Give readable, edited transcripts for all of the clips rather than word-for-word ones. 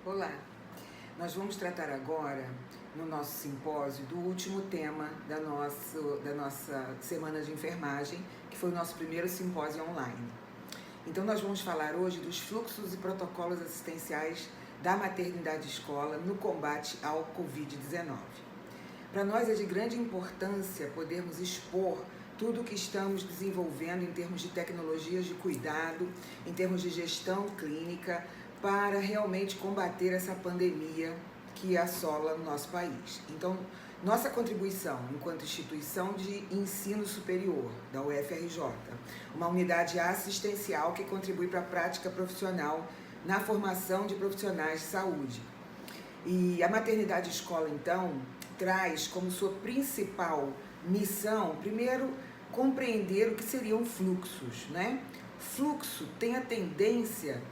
Olá, nós vamos tratar agora, no nosso simpósio, do último tema da nossa semana de enfermagem, que foi o nosso primeiro simpósio online. Então nós vamos falar hoje dos fluxos e protocolos assistenciais da maternidade escola no combate ao Covid-19. Para nós é de grande importância podermos expor tudo o que estamos desenvolvendo em termos de tecnologias de cuidado, em termos de gestão clínica, para realmente combater essa pandemia que assola o nosso país. Então, nossa contribuição enquanto instituição de ensino superior da UFRJ, uma unidade assistencial que contribui para a prática profissional na formação de profissionais de saúde. E a maternidade escola, então, traz como sua principal missão, primeiro, compreender o que seriam fluxos, né? Fluxo tem a tendência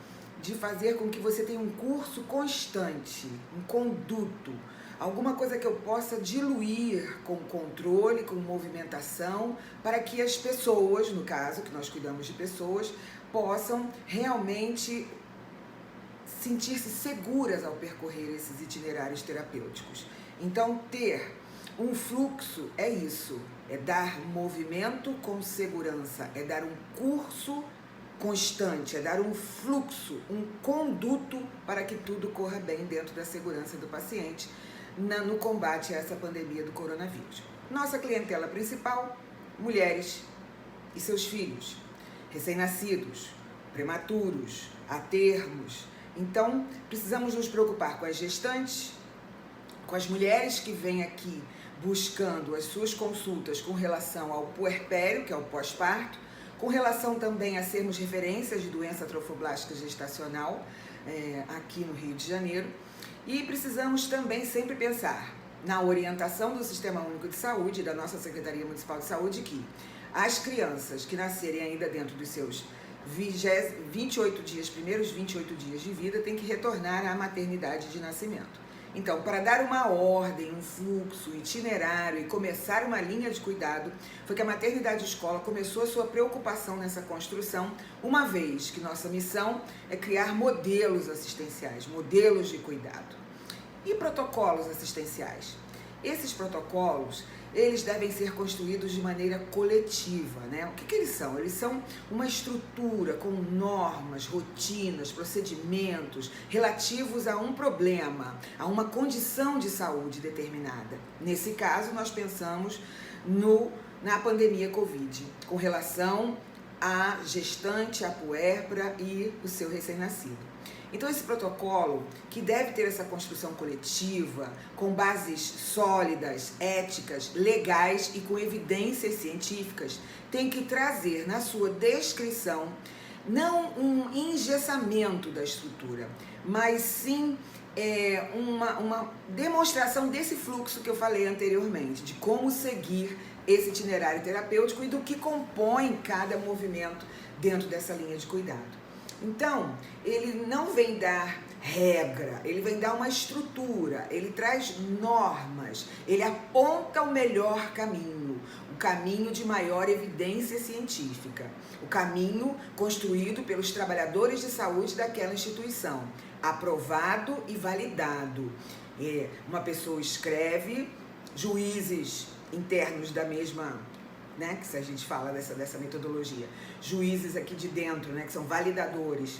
de fazer com que você tenha um curso constante, um conduto, alguma coisa que eu possa diluir com controle, com movimentação, para que as pessoas, no caso, que nós cuidamos de pessoas, possam realmente sentir-se seguras ao percorrer esses itinerários terapêuticos. Então, ter um fluxo é isso, é dar movimento com segurança, é dar um curso constante, é dar um fluxo, um conduto para que tudo corra bem dentro da segurança do paciente no combate a essa pandemia do coronavírus. Nossa clientela principal, mulheres e seus filhos, recém-nascidos, prematuros, a termos. Então, precisamos nos preocupar com as gestantes, com as mulheres que vêm aqui buscando as suas consultas com relação ao puerpério, que é o pós-parto, com relação também a sermos referências de doença trofoblástica gestacional aqui no Rio de Janeiro. E precisamos também sempre pensar na orientação do Sistema Único de Saúde, da nossa Secretaria Municipal de Saúde, que as crianças que nascerem ainda dentro dos seus 28 dias, primeiros 28 dias de vida, têm que retornar à maternidade de nascimento. Então, para dar uma ordem, um fluxo, um itinerário e começar uma linha de cuidado, foi que a maternidade escola começou a sua preocupação nessa construção, uma vez que nossa missão é criar modelos assistenciais, modelos de cuidado. E protocolos assistenciais? Esses protocolos, eles devem ser construídos de maneira coletiva, né? O que eles são? Eles são uma estrutura com normas, rotinas, procedimentos relativos a um problema, a uma condição de saúde determinada. Nesse caso, nós pensamos na pandemia Covid, com relação à gestante, à puérpera e o seu recém-nascido. Então, esse protocolo, que deve ter essa construção coletiva, com bases sólidas, éticas, legais e com evidências científicas, tem que trazer na sua descrição não um engessamento da estrutura, mas sim uma demonstração desse fluxo que eu falei anteriormente, de como seguir esse itinerário terapêutico e do que compõe cada movimento dentro dessa linha de cuidado. Então, ele não vem dar regra, ele vem dar uma estrutura, ele traz normas, ele aponta o melhor caminho, o caminho de maior evidência científica, o caminho construído pelos trabalhadores de saúde daquela instituição, aprovado e validado. Uma pessoa escreve, juízes internos da mesma, né, que se a gente fala dessa metodologia, juízes aqui de dentro, né, que são validadores,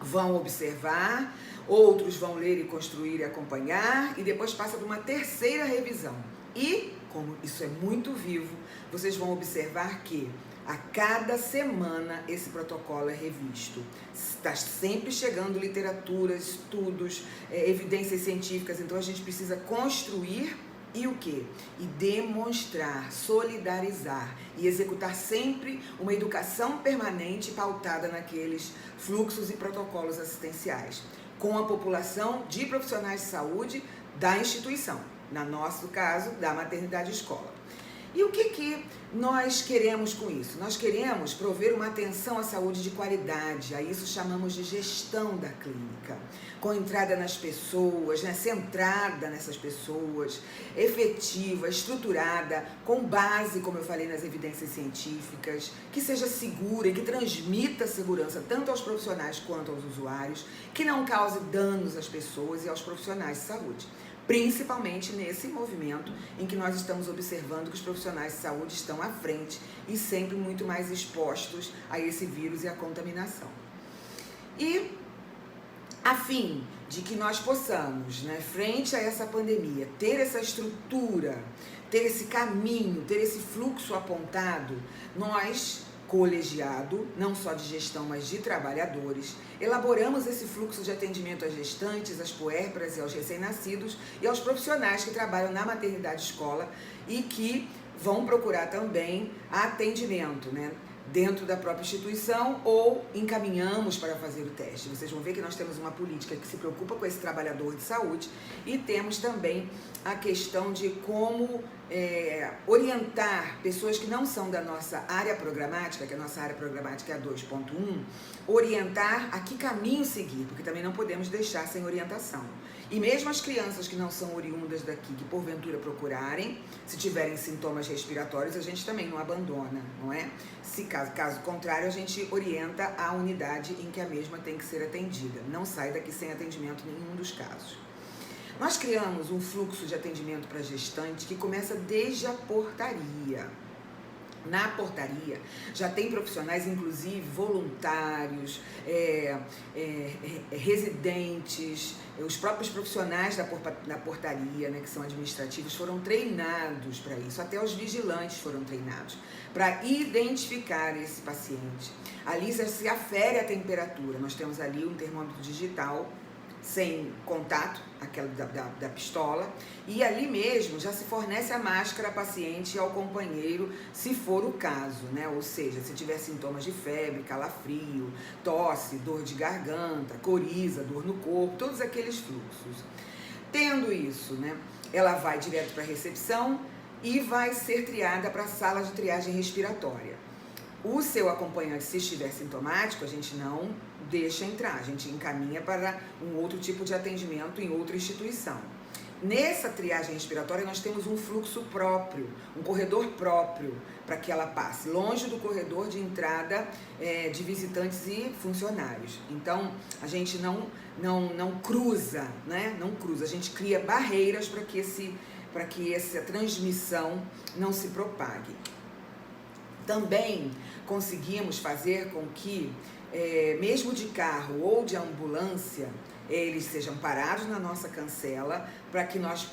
vão observar, outros vão ler e construir e acompanhar, e depois passa por uma terceira revisão. E, como isso é muito vivo, vocês vão observar que a cada semana esse protocolo é revisto. Está sempre chegando literatura, estudos, evidências científicas, então a gente precisa construir e o quê? E demonstrar, solidarizar e executar sempre uma educação permanente pautada naqueles fluxos e protocolos assistenciais, com a população de profissionais de saúde da instituição, no nosso caso, da maternidade escola. E o que nós queremos com isso? Nós queremos prover uma atenção à saúde de qualidade, a isso chamamos de gestão da clínica, com entrada nas pessoas, né, centrada nessas pessoas, efetiva, estruturada, com base, como eu falei, nas evidências científicas, que seja segura e que transmita segurança tanto aos profissionais quanto aos usuários, que não cause danos às pessoas e aos profissionais de saúde. Principalmente nesse movimento em que nós estamos observando que os profissionais de saúde estão à frente e sempre muito mais expostos a esse vírus e à contaminação. E a fim de que nós possamos, né, frente a essa pandemia, ter essa estrutura, ter esse caminho, ter esse fluxo apontado, nós, colegiado, não só de gestão, mas de trabalhadores, elaboramos esse fluxo de atendimento às gestantes, às puérperas e aos recém-nascidos e aos profissionais que trabalham na maternidade escola e que vão procurar também atendimento, né, dentro da própria instituição ou encaminhamos para fazer o teste. Vocês vão ver que nós temos uma política que se preocupa com esse trabalhador de saúde e temos também a questão de como orientar pessoas que não são da nossa área programática, que a nossa área programática é a 2.1, orientar a que caminho seguir, porque também não podemos deixar sem orientação. E mesmo as crianças que não são oriundas daqui, que porventura procurarem, se tiverem sintomas respiratórios, a gente também não abandona, não é? Se caso contrário, a gente orienta a unidade em que a mesma tem que ser atendida. Não sai daqui sem atendimento em nenhum dos casos. Nós criamos um fluxo de atendimento para gestante que começa desde a portaria. Na portaria já tem profissionais, inclusive voluntários, residentes, os próprios profissionais da portaria, né, que são administrativos, foram treinados para isso, até os vigilantes foram treinados para identificar esse paciente. Ali se afere a temperatura, nós temos ali um termômetro digital, sem contato, aquela da pistola, e ali mesmo já se fornece a máscara ao paciente e ao companheiro, se for o caso, né? Ou seja, se tiver sintomas de febre, calafrio, tosse, dor de garganta, coriza, dor no corpo, todos aqueles fluxos. Tendo isso, né, ela vai direto para a recepção e vai ser triada para a sala de triagem respiratória. O seu acompanhante, se estiver sintomático, a gente não deixa entrar, a gente encaminha para um outro tipo de atendimento em outra instituição. Nessa triagem respiratória, nós temos um fluxo próprio, um corredor próprio para que ela passe, longe do corredor de entrada de visitantes e funcionários. Então, a gente não cruza, né? Não cruza, a gente cria barreiras para que essa transmissão não se propague. Também conseguimos fazer com que, mesmo de carro ou de ambulância, eles sejam parados na nossa cancela para que nós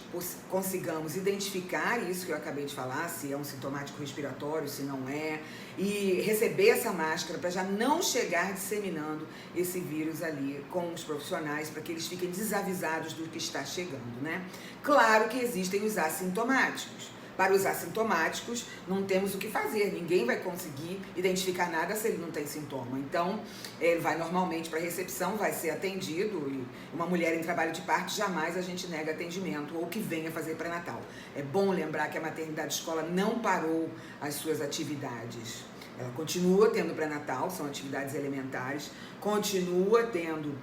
consigamos identificar isso que eu acabei de falar, se é um sintomático respiratório, se não é, e receber essa máscara para já não chegar disseminando esse vírus ali com os profissionais, para que eles fiquem desavisados do que está chegando, né? Claro que existem os assintomáticos. Para os assintomáticos, não temos o que fazer, ninguém vai conseguir identificar nada se ele não tem sintoma. Então, ele vai normalmente para a recepção, vai ser atendido, e uma mulher em trabalho de parto, jamais a gente nega atendimento ou que venha fazer pré-natal. É bom lembrar que a maternidade escola não parou as suas atividades. Ela continua tendo pré-natal, são atividades elementares, continua tendo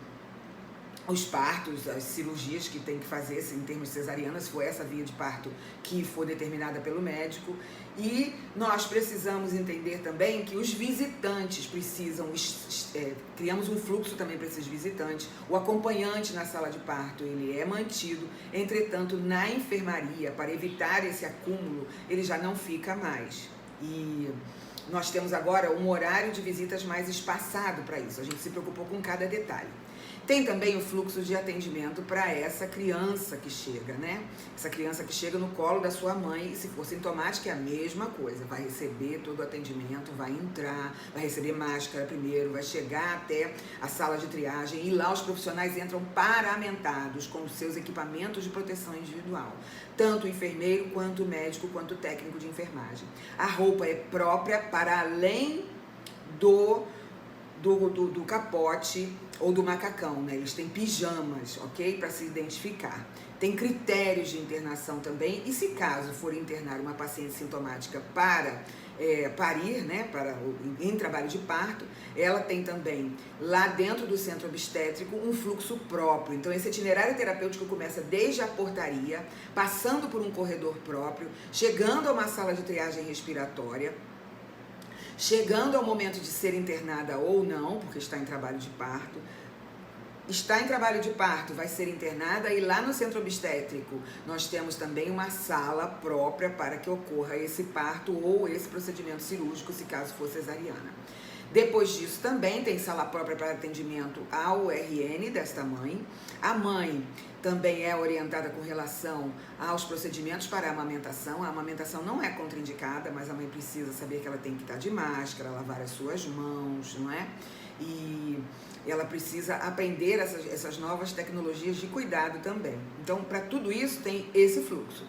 os partos, as cirurgias que tem que fazer em termos de cesariana, se for essa via de parto que for determinada pelo médico. E nós precisamos entender também que os visitantes precisam, criamos um fluxo também para esses visitantes. O acompanhante na sala de parto, ele é mantido, entretanto, na enfermaria, para evitar esse acúmulo, ele já não fica mais. E nós temos agora um horário de visitas mais espaçado para isso, a gente se preocupou com cada detalhe. Tem também o fluxo de atendimento para essa criança que chega, né? Essa criança que chega no colo da sua mãe, e se for sintomática é a mesma coisa, vai receber todo o atendimento, vai entrar, vai receber máscara primeiro, vai chegar até a sala de triagem e lá os profissionais entram paramentados com os seus equipamentos de proteção individual, tanto o enfermeiro, quanto o médico, quanto o técnico de enfermagem. A roupa é própria para além do capote, ou do macacão, né? Eles têm pijamas, ok? Para se identificar. Tem critérios de internação também, e se caso for internar uma paciente sintomática para parir, né, em trabalho de parto, ela tem também, lá dentro do centro obstétrico, um fluxo próprio. Então, esse itinerário terapêutico começa desde a portaria, passando por um corredor próprio, chegando a uma sala de triagem respiratória, chegando ao momento de ser internada ou não, porque está em trabalho de parto. Está em trabalho de parto, vai ser internada, e lá no centro obstétrico nós temos também uma sala própria para que ocorra esse parto ou esse procedimento cirúrgico, se caso for cesariana. Depois disso também tem sala própria para atendimento ao RN desta mãe. A mãe também é orientada com relação aos procedimentos para a amamentação. A amamentação não é contraindicada, mas a mãe precisa saber que ela tem que estar de máscara, lavar as suas mãos, não é? E ela precisa aprender essas novas tecnologias de cuidado também. Então, para tudo isso, tem esse fluxo.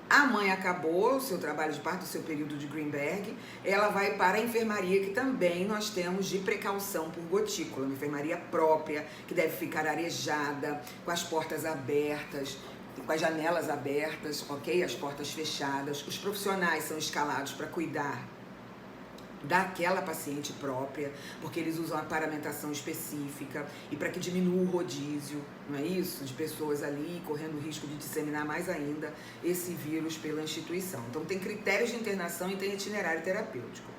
A mãe acabou o seu trabalho de parto, o seu período de Greenberg, ela vai para a enfermaria, que também nós temos de precaução por gotícula, uma enfermaria própria, que deve ficar arejada, com as portas abertas, com as janelas abertas, ok? As portas fechadas. Os profissionais são escalados para cuidar daquela paciente própria, porque eles usam a paramentação específica e para que diminua o rodízio, não é isso? De pessoas ali correndo o risco de disseminar mais ainda esse vírus pela instituição. Então tem critérios de internação e tem itinerário terapêutico.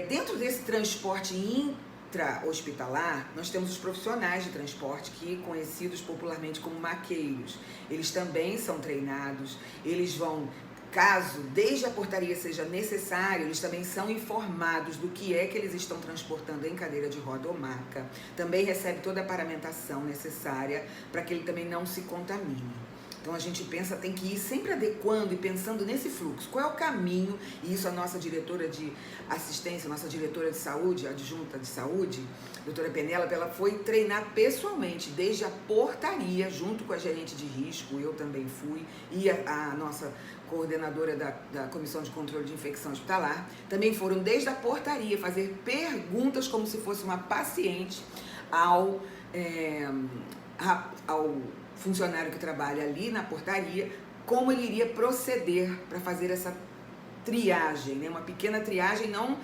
Dentro desse transporte intra-hospitalar, nós temos os profissionais de transporte, que conhecidos popularmente como maqueiros. Eles também são treinados, eles vão, caso desde a portaria seja necessário, eles também são informados do que é que eles estão transportando em cadeira de roda ou maca. Também recebe toda a paramentação necessária para que ele também não se contamine. Então a gente pensa, tem que ir sempre adequando e pensando nesse fluxo. Qual é o caminho? E isso a nossa diretora de assistência, nossa diretora de saúde, adjunta de saúde, doutora Penélope, ela foi treinar pessoalmente, desde a portaria, junto com a gerente de risco, eu também fui, e a nossa coordenadora da Comissão de Controle de Infecção Hospitalar, também foram desde a portaria fazer perguntas como se fosse uma paciente ao funcionário que trabalha ali na portaria, como ele iria proceder para fazer essa triagem, né? Uma pequena triagem, não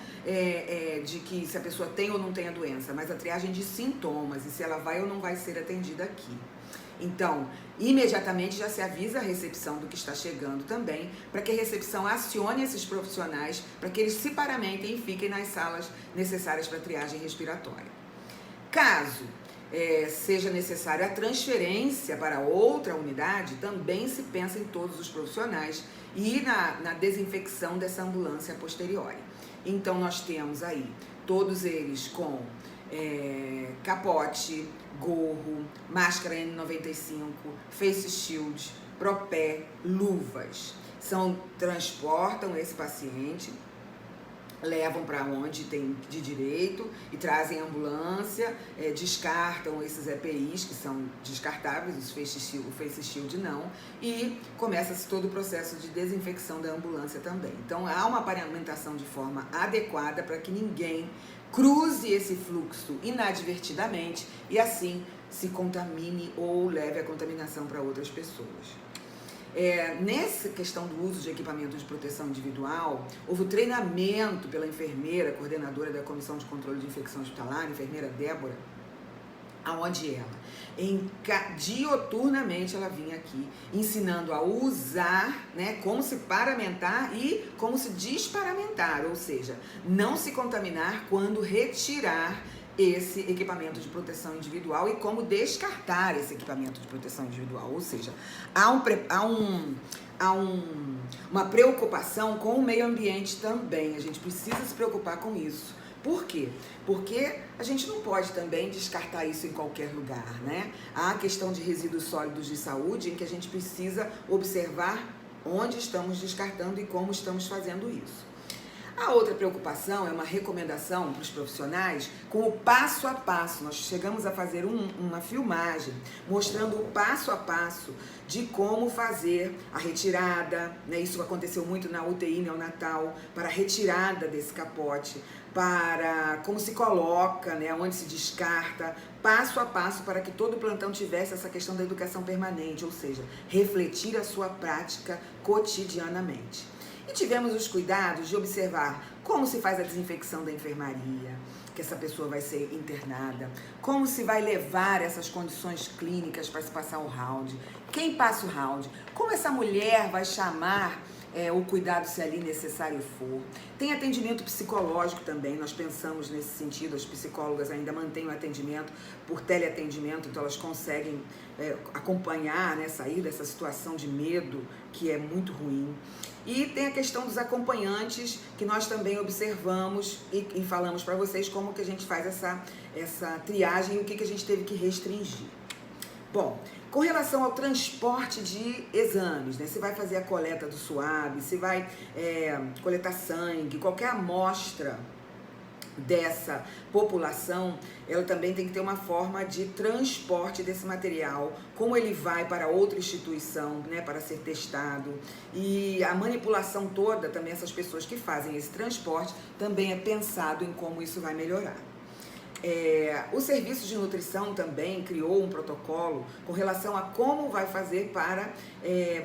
de que se a pessoa tem ou não tem a doença, mas a triagem de sintomas e se ela vai ou não vai ser atendida aqui. Então, imediatamente já se avisa a recepção do que está chegando também, para que a recepção acione esses profissionais, para que eles se paramentem e fiquem nas salas necessárias para triagem respiratória. Caso seja necessária a transferência para outra unidade, também se pensa em todos os profissionais e na desinfecção dessa ambulância a posteriori. Então, nós temos aí todos eles com capote, gorro, máscara N95, face shield, propé, luvas. Transportam esse paciente, levam para onde tem de direito e trazem ambulância, descartam esses EPIs que são descartáveis, o face shield não, e começa-se todo o processo de desinfecção da ambulância também. Então há uma paramentação de forma adequada para que ninguém cruze esse fluxo inadvertidamente e assim se contamine ou leve a contaminação para outras pessoas. Nessa questão do uso de equipamento de proteção individual, houve o treinamento pela enfermeira, coordenadora da Comissão de Controle de Infecção Hospitalar, a enfermeira Débora, aonde dioturnamente ela vinha aqui ensinando a usar, né, como se paramentar e como se desparamentar, ou seja, não se contaminar quando retirar esse equipamento de proteção individual e como descartar esse equipamento de proteção individual, ou seja, há uma preocupação com o meio ambiente também, a gente precisa se preocupar com isso. Por quê? Porque a gente não pode também descartar isso em qualquer lugar, né? Há a questão de resíduos sólidos de saúde em que a gente precisa observar onde estamos descartando e como estamos fazendo isso. A outra preocupação é uma recomendação para os profissionais com o passo a passo. Nós chegamos a fazer uma filmagem mostrando o passo a passo de como fazer a retirada, né? Isso aconteceu muito na UTI neonatal, para a retirada desse capote, para como se coloca, né? Onde se descarta, passo a passo para que todo plantão tivesse essa questão da educação permanente, ou seja, refletir a sua prática cotidianamente. E tivemos os cuidados de observar como se faz a desinfecção da enfermaria, que essa pessoa vai ser internada, como se vai levar essas condições clínicas para se passar o round, quem passa o round, como essa mulher vai chamar o cuidado se ali necessário for. Tem atendimento psicológico também, nós pensamos nesse sentido, as psicólogas ainda mantêm o atendimento por teleatendimento, então elas conseguem acompanhar, né, sair dessa situação de medo que é muito ruim. E tem a questão dos acompanhantes, que nós também observamos e falamos para vocês como que a gente faz essa triagem e o que a gente teve que restringir. Bom, com relação ao transporte de exames, né? Se vai fazer a coleta do suave, se vai coletar sangue, qualquer amostra dessa população, ela também tem que ter uma forma de transporte desse material, como ele vai para outra instituição, né, para ser testado, e a manipulação toda, também essas pessoas que fazem esse transporte, também é pensado em como isso vai melhorar. O Serviço de Nutrição também criou um protocolo com relação a como vai fazer para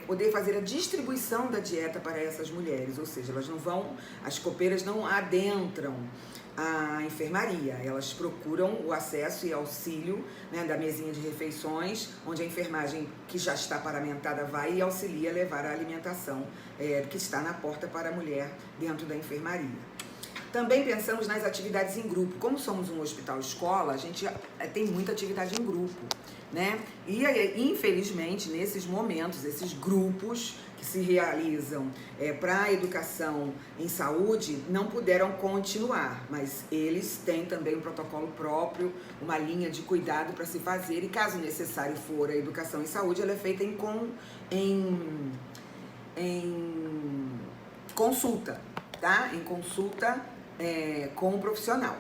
poder fazer a distribuição da dieta para essas mulheres, ou seja, elas não vão, as copeiras não adentram a enfermaria, elas procuram o acesso e auxílio, né, da mesinha de refeições, onde a enfermagem que já está paramentada vai e auxilia a levar a alimentação que está na porta para a mulher dentro da enfermaria. Também pensamos nas atividades em grupo. Como somos um hospital-escola, a gente tem muita atividade em grupo, né? E infelizmente, nesses momentos, esses grupos que se realizam para a educação em saúde não puderam continuar, mas eles têm também um protocolo próprio, uma linha de cuidado para se fazer, e caso necessário for a educação em saúde, ela é feita em consulta, tá? Em consulta com o profissional.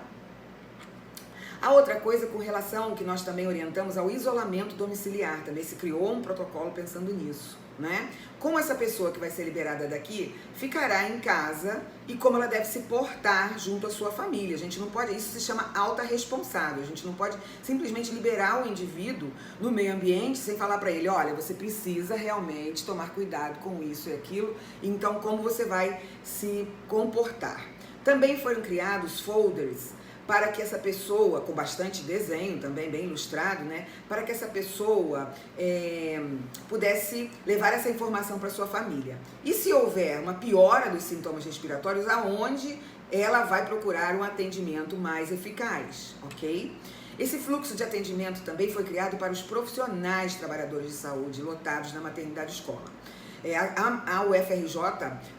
A outra coisa com relação que nós também orientamos ao isolamento domiciliar, também se criou um protocolo pensando nisso, né? Como essa pessoa que vai ser liberada daqui ficará em casa e como ela deve se portar junto à sua família. A gente não pode, isso se chama autorresponsável, a gente não pode simplesmente liberar o indivíduo no meio ambiente sem falar para ele, olha, você precisa realmente tomar cuidado com isso e aquilo, então como você vai se comportar. Também foram criados folders para que essa pessoa, com bastante desenho também, bem ilustrado, né? Para que essa pessoa pudesse levar essa informação para sua família. E se houver uma piora dos sintomas respiratórios, aonde ela vai procurar um atendimento mais eficaz, ok? Esse fluxo de atendimento também foi criado para os profissionais trabalhadores de saúde lotados na maternidade escola. A UFRJ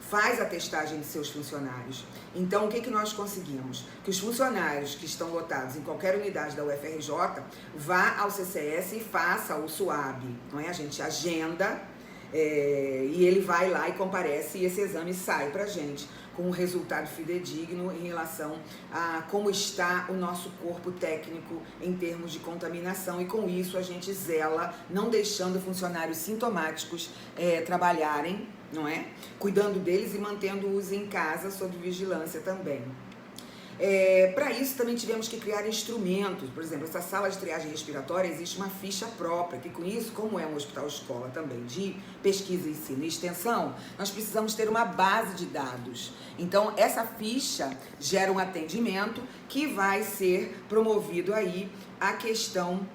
faz a testagem de seus funcionários. Então, o que nós conseguimos? Que os funcionários que estão lotados em qualquer unidade da UFRJ vá ao CCS e faça o SUAB. Não é? A gente agenda e ele vai lá e comparece e esse exame sai pra gente com um resultado fidedigno em relação a como está o nosso corpo técnico em termos de contaminação, e com isso a gente zela, não deixando funcionários sintomáticos trabalharem, não é? Cuidando deles e mantendo-os em casa sob vigilância também. Para isso também tivemos que criar instrumentos, por exemplo, essa sala de triagem respiratória existe uma ficha própria, que com isso, como é um hospital-escola também de pesquisa, ensino e extensão, nós precisamos ter uma base de dados. Então, essa ficha gera um atendimento que vai ser promovido aí a questão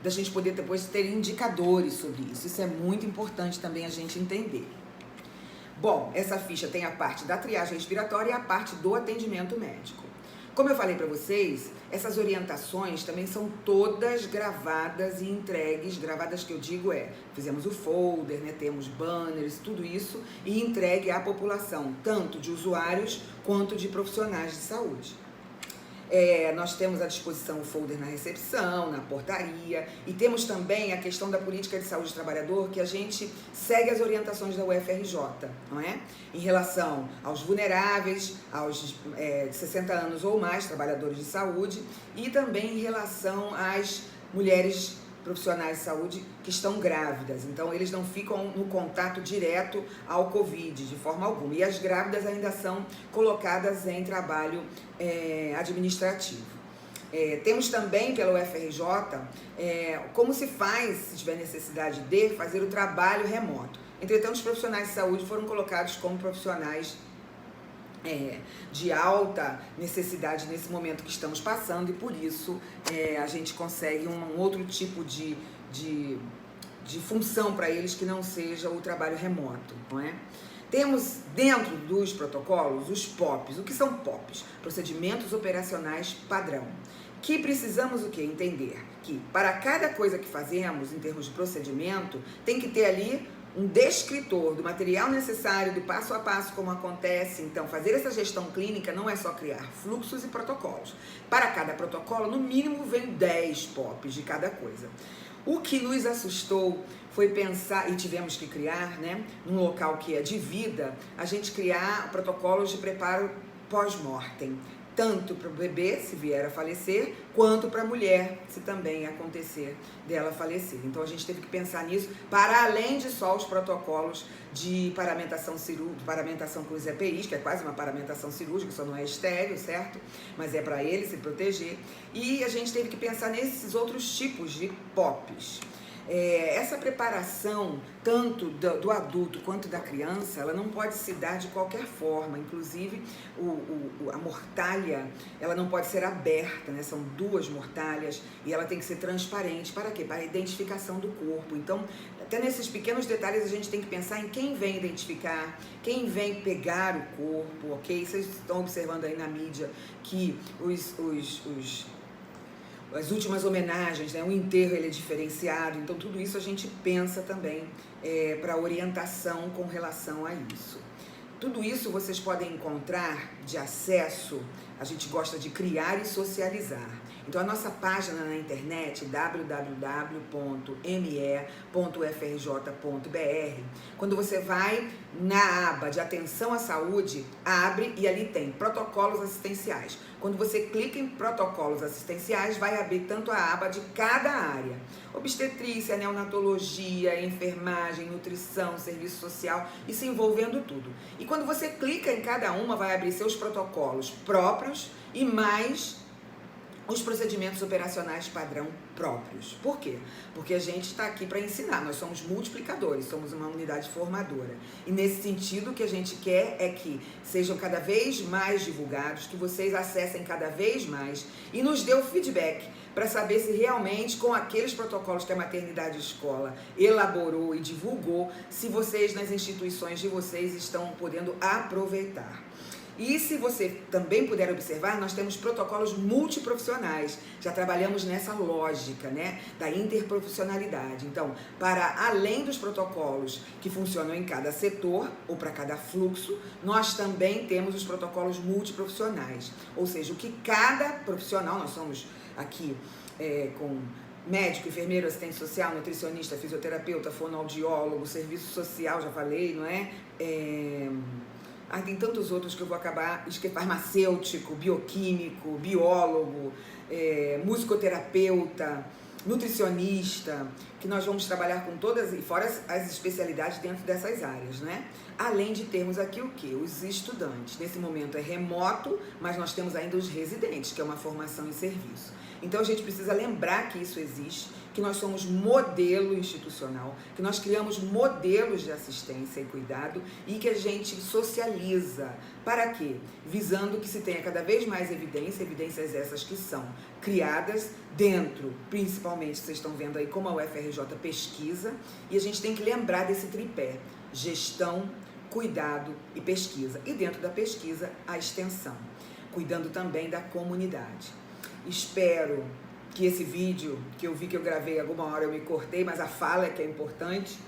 da gente poder depois ter indicadores sobre isso. Isso é muito importante também a gente entender. Bom, essa ficha tem a parte da triagem respiratória e a parte do atendimento médico. Como eu falei para vocês, essas orientações também são todas gravadas e entregues. Gravadas que eu digo fizemos o folder, né, temos banners, tudo isso, e entregue à população, tanto de usuários quanto de profissionais de saúde. Nós temos à disposição o folder na recepção, na portaria, e temos também a questão da política de saúde do trabalhador, que a gente segue as orientações da UFRJ, não é? Em relação aos vulneráveis, aos de 60 anos ou mais, trabalhadores de saúde, e também em relação às mulheres profissionais de saúde que estão grávidas. Então, eles não ficam no contato direto ao Covid, de forma alguma. E as grávidas ainda são colocadas em trabalho administrativo. Temos também, pela UFRJ, como se faz, se tiver necessidade de, fazer o trabalho remoto. Entretanto, os profissionais de saúde foram colocados como profissionais de alta necessidade nesse momento que estamos passando, e por isso a gente consegue um outro tipo de função para eles que não seja o trabalho remoto, não é? Temos dentro dos protocolos os POPs. O que são POPs? Procedimentos operacionais padrão. Que precisamos o quê? Entender que para cada coisa que fazemos em termos de procedimento, tem que ter ali um descritor do material necessário, do passo a passo como acontece. Então, fazer essa gestão clínica não é só criar fluxos e protocolos. Para cada protocolo, no mínimo, vem 10 POPs de cada coisa. O que nos assustou foi pensar, e tivemos que criar, né, num local que é de vida, a gente criar protocolos de preparo pós-mortem. Tanto para o bebê, se vier a falecer, quanto para a mulher, se também acontecer dela falecer. Então, a gente teve que pensar nisso, para além de só os protocolos de paramentação cirúrgica, paramentação com os EPIs, que é quase uma paramentação cirúrgica, só não é estéreo, certo? Mas é para ele se proteger. E a gente teve que pensar nesses outros tipos de POPs. Essa preparação, tanto do adulto quanto da criança, ela não pode se dar de qualquer forma. Inclusive, a mortalha, ela não pode ser aberta, né? São 2 mortalhas e ela tem que ser transparente. Para quê? Para a identificação do corpo. Então, até nesses pequenos detalhes, a gente tem que pensar em quem vem identificar, quem vem pegar o corpo, ok? Vocês estão observando aí na mídia que as últimas homenagens, né? O enterro ele é diferenciado, então tudo isso a gente pensa também para orientação com relação a isso. Tudo isso vocês podem encontrar de acesso, a gente gosta de criar e socializar. Então a nossa página na internet, www.me.ufrj.br, quando você vai na aba de atenção à saúde, abre e ali tem protocolos assistenciais. Quando você clica em protocolos assistenciais, vai abrir tanto a aba de cada área: obstetrícia, neonatologia, enfermagem, nutrição, serviço social, e se envolvendo tudo. E quando você clica em cada uma, vai abrir seus protocolos próprios e mais os procedimentos operacionais padrão próprios. Por quê? Porque a gente está aqui para ensinar, nós somos multiplicadores, somos uma unidade formadora. E nesse sentido, o que a gente quer é que sejam cada vez mais divulgados, que vocês acessem cada vez mais e nos dê o feedback para saber se realmente, com aqueles protocolos que a Maternidade Escola elaborou e divulgou, se vocês nas instituições de vocês estão podendo aproveitar. E se você também puder observar, nós temos protocolos multiprofissionais. Já trabalhamos nessa lógica, né, da interprofissionalidade. Então, para além dos protocolos que funcionam em cada setor ou para cada fluxo, nós também temos os protocolos multiprofissionais. Ou seja, o que cada profissional, nós somos aqui com médico, enfermeiro, assistente social, nutricionista, fisioterapeuta, fonoaudiólogo, serviço social, já falei, não é? Tem tantos outros que eu vou acabar esquecendo: farmacêutico, bioquímico, biólogo, musicoterapeuta, nutricionista, que nós vamos trabalhar com todas, e fora as especialidades dentro dessas áreas, né? Além de termos aqui o quê? Os estudantes. Nesse momento é remoto, mas nós temos ainda os residentes, que é uma formação em serviço. Então a gente precisa lembrar que isso existe, que nós somos modelo institucional, que nós criamos modelos de assistência e cuidado e que a gente socializa. Para quê? Visando que se tenha cada vez mais evidências essas que são criadas dentro, principalmente, vocês estão vendo aí como a UFRJ pesquisa, e a gente tem que lembrar desse tripé: gestão, cuidado e pesquisa. E dentro da pesquisa, a extensão, cuidando também da comunidade. Espero que esse vídeo, que eu vi que eu gravei alguma hora, eu me cortei, mas a fala é que é importante,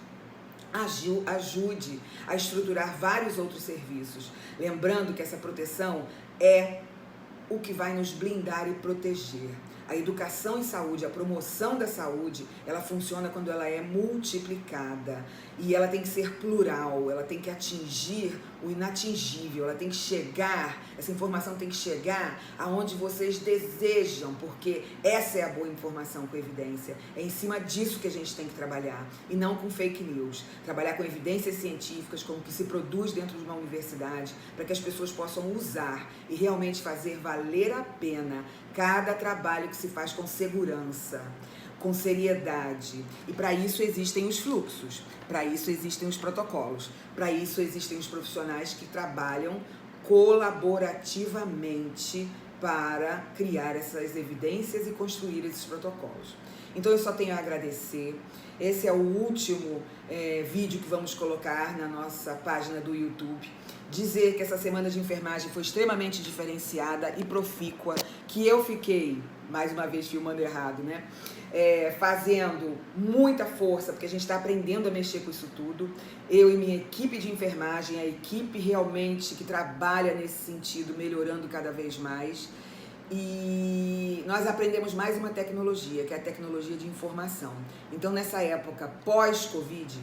ajude a estruturar vários outros serviços. Lembrando que essa proteção é o que vai nos blindar e proteger. A educação em saúde, a promoção da saúde, ela funciona quando ela é multiplicada. E ela tem que ser plural, ela tem que atingir o inatingível, ela tem que chegar, essa informação tem que chegar aonde vocês desejam, porque essa é a boa informação com evidência. É em cima disso que a gente tem que trabalhar, e não com fake news. Trabalhar com evidências científicas, como que se produz dentro de uma universidade, para que as pessoas possam usar e realmente fazer valer a pena cada trabalho que se faz com segurança, com seriedade. E para isso existem os fluxos, para isso existem os protocolos, para isso existem os profissionais que trabalham colaborativamente para criar essas evidências e construir esses protocolos. Então eu só tenho a agradecer. Esse é o último vídeo que vamos colocar na nossa página do YouTube. Dizer que essa semana de enfermagem foi extremamente diferenciada e profícua, que eu fiquei, mais uma vez filmando errado, né? Fazendo muita força, porque a gente está aprendendo a mexer com isso tudo. Eu e minha equipe de enfermagem, a equipe realmente que trabalha nesse sentido, melhorando cada vez mais. E nós aprendemos mais uma tecnologia, que é a tecnologia de informação. Então, nessa época pós-Covid,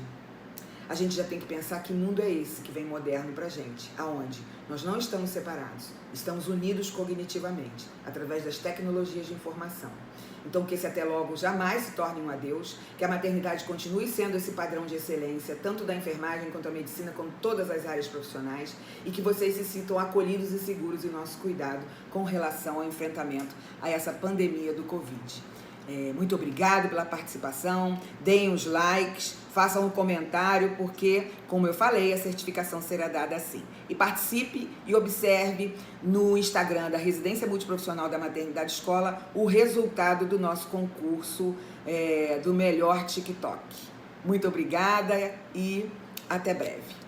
a gente já tem que pensar que mundo é esse que vem moderno pra gente, aonde nós não estamos separados, estamos unidos cognitivamente, através das tecnologias de informação. Então, que esse até logo jamais se torne um adeus, que a maternidade continue sendo esse padrão de excelência, tanto da enfermagem quanto da medicina, como todas as áreas profissionais, e que vocês se sintam acolhidos e seguros em nosso cuidado com relação ao enfrentamento a essa pandemia do Covid. Muito obrigado pela participação, deem os likes, façam um comentário, porque, como eu falei, a certificação será dada assim. E participe e observe no Instagram da Residência Multiprofissional da Maternidade Escola o resultado do nosso concurso do melhor TikTok. Muito obrigada e até breve.